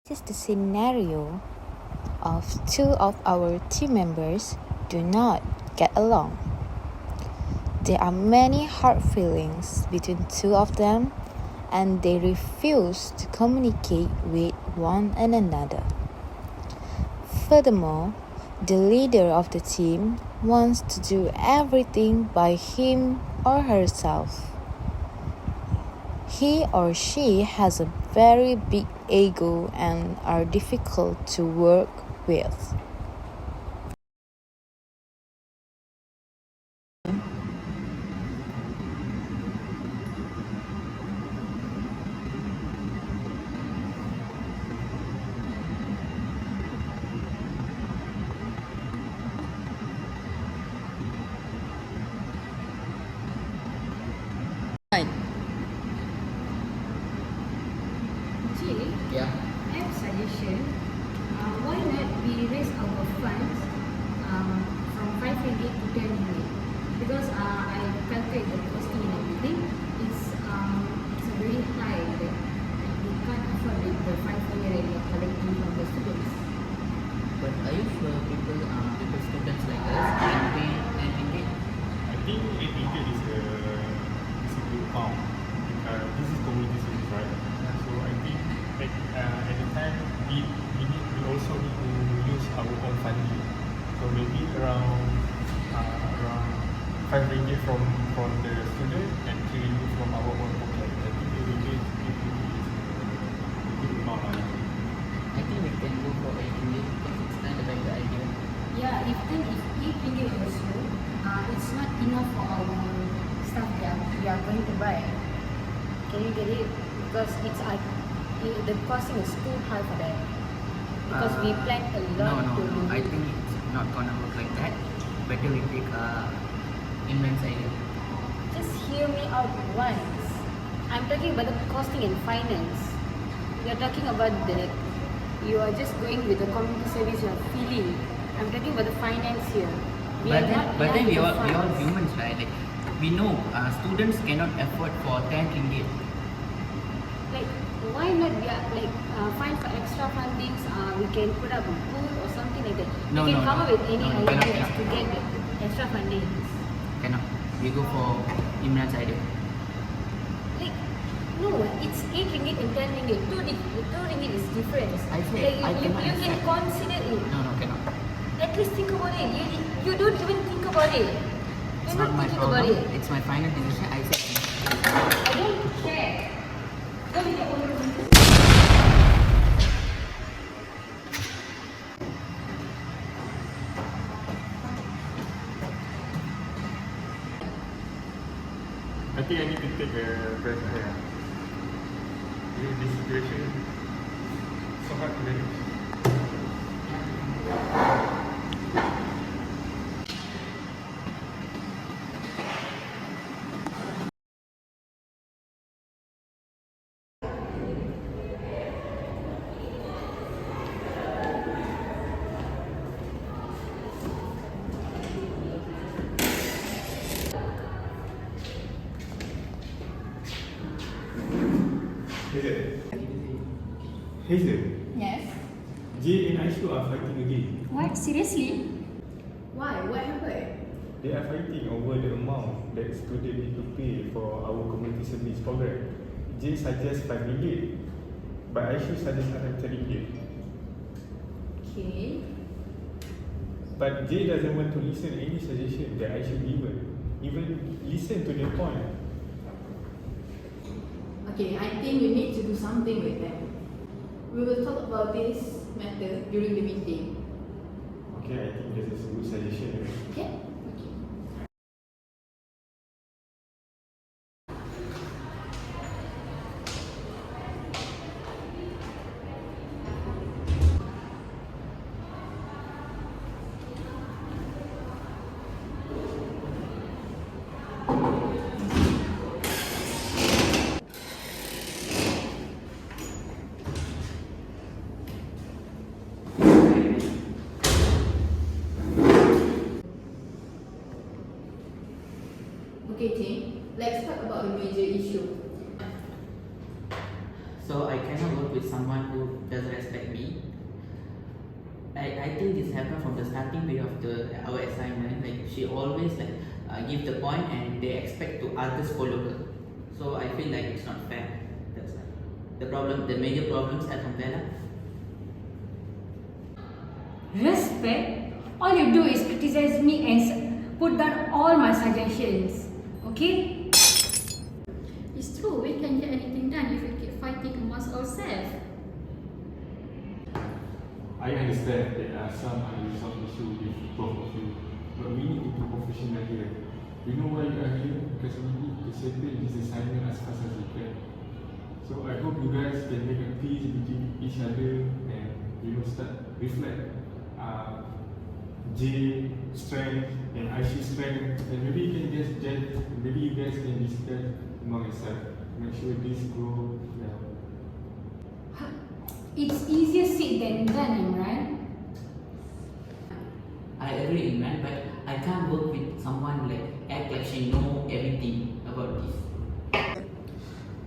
This is the scenario of two of our team members do not get along. There are many hard feelings between two of them, and they refuse to communicate with one another. Furthermore, the leader of the team wants to do everything by him or herself. He or she has a very big ego and are difficult to work with. Jay, Yeah. I have a suggestion. Why not we raise our funds from 5 ringgit to 10 ringgit? Because I calculate the costing and everything. It's a very high that we can't afford the 5 ringgit that we are collecting from the students. But are you sure people students like us can pay 10 ringgit? I think 8 ringgit is a good amount. This is community service, right? So I think at the time we also need to use our own funding. So maybe around 5 ringgit from the student and 3 ringgit from our own pocket. I think 8 ringgit is a good amount. I think we can go for 8 ringgit because it's kind of like the idea. Yeah, if 8 ringgit also, it's not enough for our stuff that we are going to buy. Can you get it? Because the costing is too high for that. Because we plan a lot No. to do. I think it's not gonna work like that. Better we take immense idea. Just hear me out once. I'm talking about the costing and finance. You're talking about you are just going with the community service you are feeling. I'm talking about the finance here. But then we all funds. humans, right? Like we know students cannot afford for 10 ringgit. Like, why not find for extra fundings? We can put up a pool or something like that. No, we can no, come no. up with any No, ideas cannot. to get the extra fundings. Cannot. We go for immense idea. Like, no, it's 8 ringgit and 10 ringgit. 2 ringgit is different. I say I you cannot can accept. consider it. No, cannot. At least think about it. You don't even think about it. It's You're not my thinking problem. about it. It's my final decision. I said. I don't care. Go with your own rules. I think I need to take a breath here. This situation so hard to manage. Hazel, Yes. Jay and Aishu are fighting again. What? Seriously? Why? What happened? They are fighting over the amount that students need to pay for our community service program. Jay suggests 5 ringgit, but Aishu suggests around 10 ringgit. Okay. But Jay doesn't want to listen to any suggestion that Aishu even listen to their point. Okay, I think we need to do something with them. We will talk about this matter during the meeting. Okay, I think this is a good suggestion. Okay? Okay, team. Let's talk about the major issue. So I cannot work with someone who doesn't respect me. I think this happened from the starting way of our assignment. Like she always give the point and they expect to others follow her. So I feel like it's not fair. That's why the problem. The major problems are from there. Respect? All you do is criticize me and put down all my suggestions. Okay? It's true, we can't get anything done if we keep fighting amongst ourselves. I understand there are some unresolved issues with both of you, but we need to be professional here. You know why you are here? Because we need to settle this assignment as fast as we can. So I hope you guys can make a peace between each other and start reflect J strength and IC strength, and maybe you guys can discuss among yourself. Make sure this grow well. It's easier said than done, right? I agree, man, but I can't work with someone act like she know everything about this.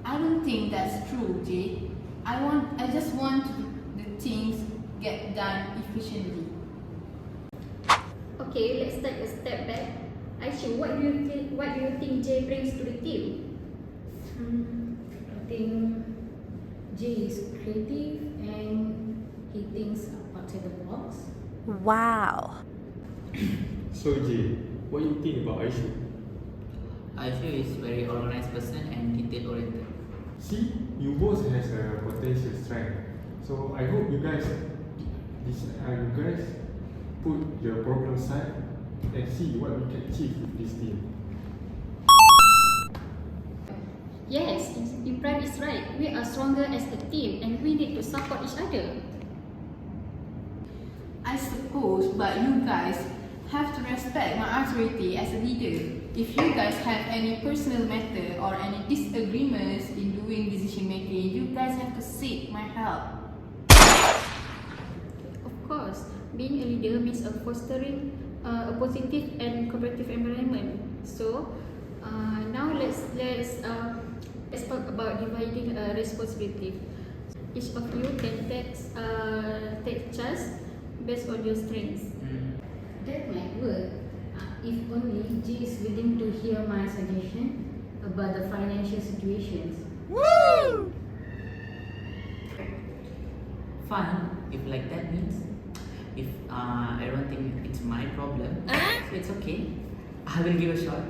I don't think that's true, Jay. I just want the things get done efficiently. Okay, let's take a step back. Aishu, what do you think Jay brings to the team? I think Jay is creative and he thinks outside the box. Wow. So Jay, what do you think about Aisha? Aishu is very organized person and detail oriented. See, you both has a potential strength. So I hope you guys put your problem aside and see what we can achieve with this team. Yes, Imran is right. We are stronger as a team and we need to support each other. I suppose, but you guys have to respect my authority as a leader. If you guys have any personal matter or any disagreements in doing decision making, you guys have to seek my help. Of course, being a leader means fostering a positive and cooperative environment. So now let's talk about dividing responsibility. Each of you can take charge based on your strengths. That might work if only Jay is willing to hear my suggestion about the financial situations. Fine, if like that means if I don't think it's my problem, so it's okay. I will give a shot.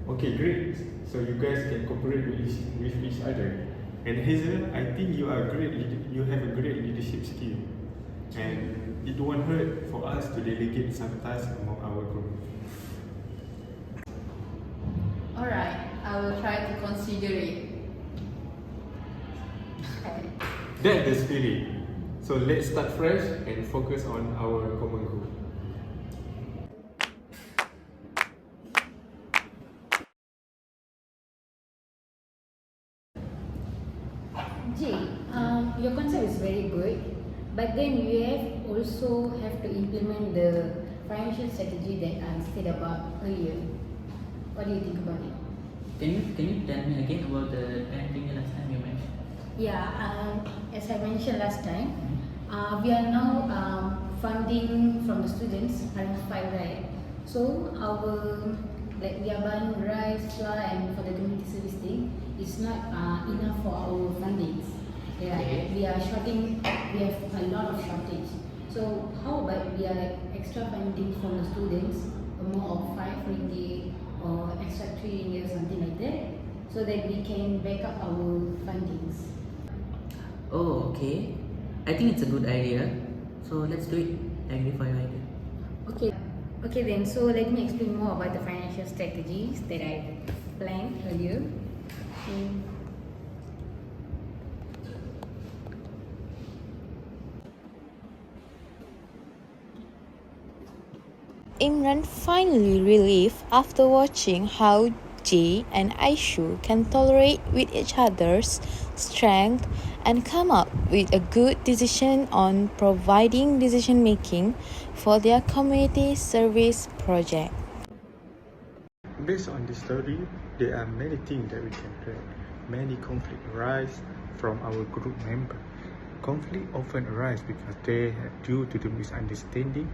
Okay, great. So you guys can cooperate with each other. And Hazel, I think you have a great leadership skill. And it won't hurt for us to delegate some tasks among our group. Alright, I will try to consider it. That's the spirit. So let's start fresh and focus on our common goal. Jay, your concept is very good, but then you also have to implement the financial strategy that I stated about earlier. What do you think about it? Can you tell me again about the 10 thing last time you mentioned? Yeah, as I mentioned last time, we are now funding from the students, around 5, right? So we are buying rice, flour, and for the community service thing, it's not enough for our fundings. Yeah, Okay. we have a lot of shortage. So how about we are extra funding from the students, more of 5 ringgit or extra 3 ringgit, something like that, so that we can back up our fundings. Oh, okay. I think it's a good idea. So let's do it. I agree for your idea. Okay then, so let me explain more about the financial strategies that I planned earlier. Imran finally relieved after watching how Jay and Aishu can tolerate with each other's strength and come up with a good decision on providing decision making for their community service project. Based on this story, there are many things that we can plan. Many conflicts arise from our group member. Conflict often arises because they are due to the misunderstanding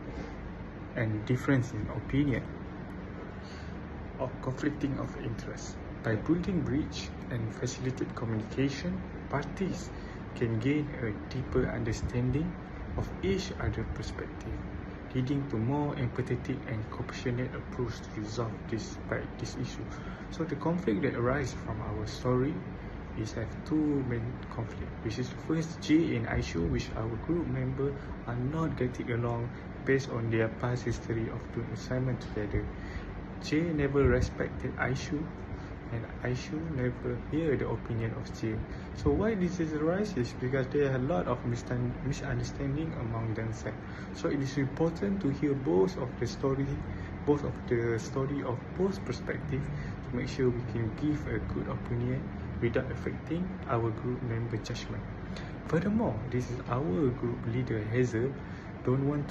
and difference in opinion or conflicting of interest. By building bridge and facilitate communication, parties can gain a deeper understanding of each other's perspective, leading to more empathetic and compassionate approach to resolve this issue. So the conflict that arises from our story is have two main conflict, which is first Jay and Aishu, which our group member are not getting along based on their past history of doing assignment together. Jay never respected Aishu, and Aishu never hear the opinion of Jay. So why this is arises? Because there are a lot of misunderstanding among themselves. So it is important to hear both of the story of both perspectives to make sure we can give a good opinion without affecting our group member judgment. Furthermore, this is our group leader Hazel don't want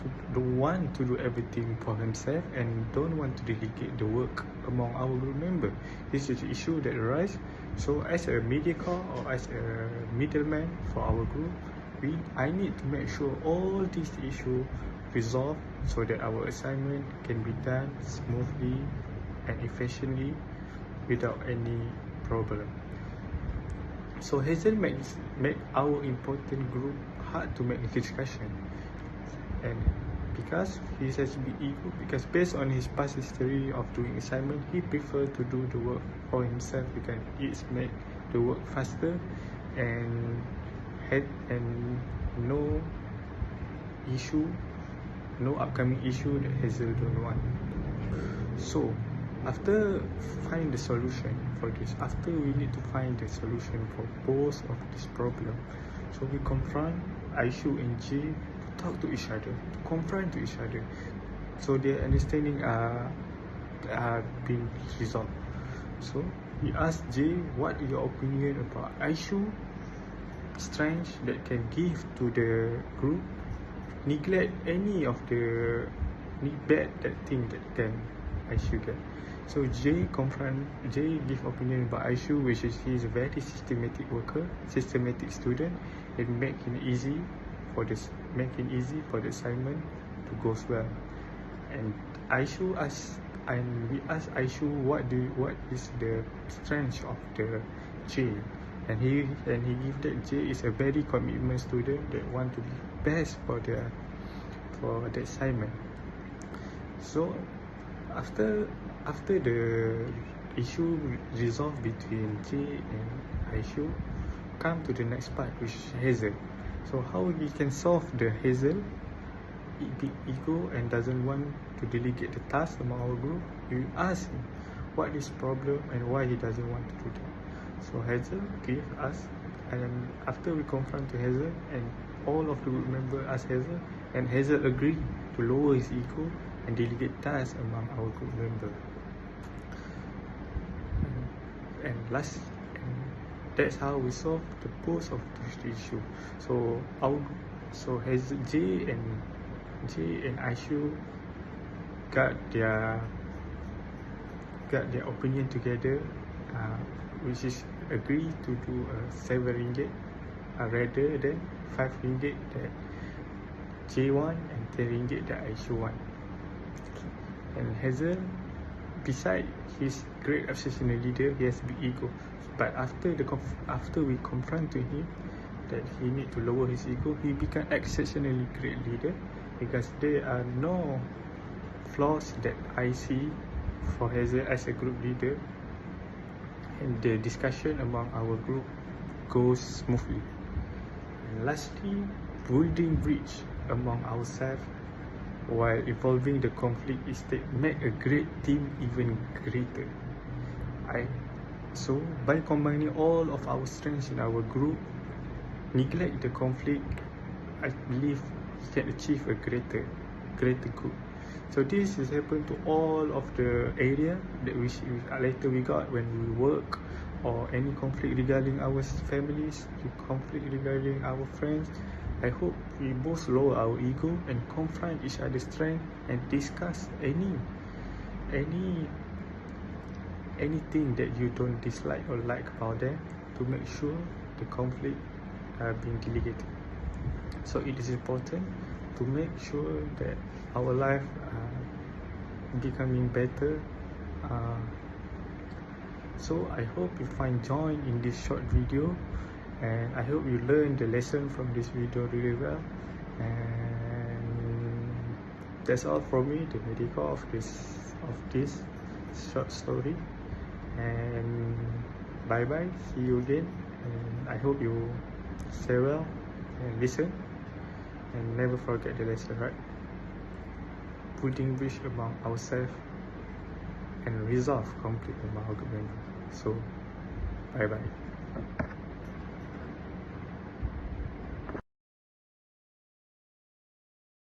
to do everything for himself and don't want to delegate the work among our group member. This is an issue that arises. So as a mediator or as a middleman for our group, I need to make sure all these issues resolved so that our assignment can be done smoothly and efficiently without any problem. So Hazel make our important group hard to make a discussion, and because he has been ego, because based on his past history of doing assignment, he prefer to do the work for himself because it's make the work faster and no upcoming issue that Hazel don't want. So after find the solution for this, after we need to find the solution for both of this problem, so we confront Aishu and Jay to talk to each other, to confront to each other, so their understanding are being resolved. So we ask Jay, what is your opinion about Aishu strength that can give to the group, neglect any of the bad that thing that can Aishu get. So Jay give opinion about Aishu, which is he is a very systematic worker, systematic student, and making it easy for the assignment to go well. And Aishu we ask Aishu what is the strength of the Jay, and he give that Jay is a very commitment student that want to be best for the assignment. So after the issue resolved between Jay and Aishu, come to the next part, which is Hazel. So how we can solve the Hazel big ego and doesn't want to delegate the task among our group? We ask him what is problem and why he doesn't want to do that. So Hazel give us, and after we confront to Hazel and all of the group members ask Hazel, and Hazel agreed to lower his ego and delegate tasks among our group members. And that's how we solve the both of this issue. So Hazel, Jay and Aishu got their opinion together, which is agree to do $7 rather than $5 that Jay want and $10 that Aishu want. And Hazel, beside his great obsessional leader, he has big ego. But after we confront to him that he need to lower his ego, he become exceptionally great leader, because there are no flaws that I see for Hazel as a group leader, and the discussion among our group goes smoothly. And lastly, building bridge among ourselves while evolving the conflict is to make a great team even greater. So by combining all of our strengths in our group, neglect the conflict, I believe we can achieve a greater good. So this has happened to all of the area that we later we got when we work, or any conflict regarding our families, conflict regarding our friends. I hope we both lower our ego and confront each other's strength and discuss anything that you don't dislike or like about them, to make sure the conflict being delegated. So it is important to make sure that our life becoming better. So I hope you find joy in this short video, and I hope you learn the lesson from this video really well. And that's all from me, the medical of this short story. And bye bye, see you again, and I hope you stay well and listen, and never forget the lesson, right? Putting bridge among ourselves and resolve conflict among our group members. So bye bye.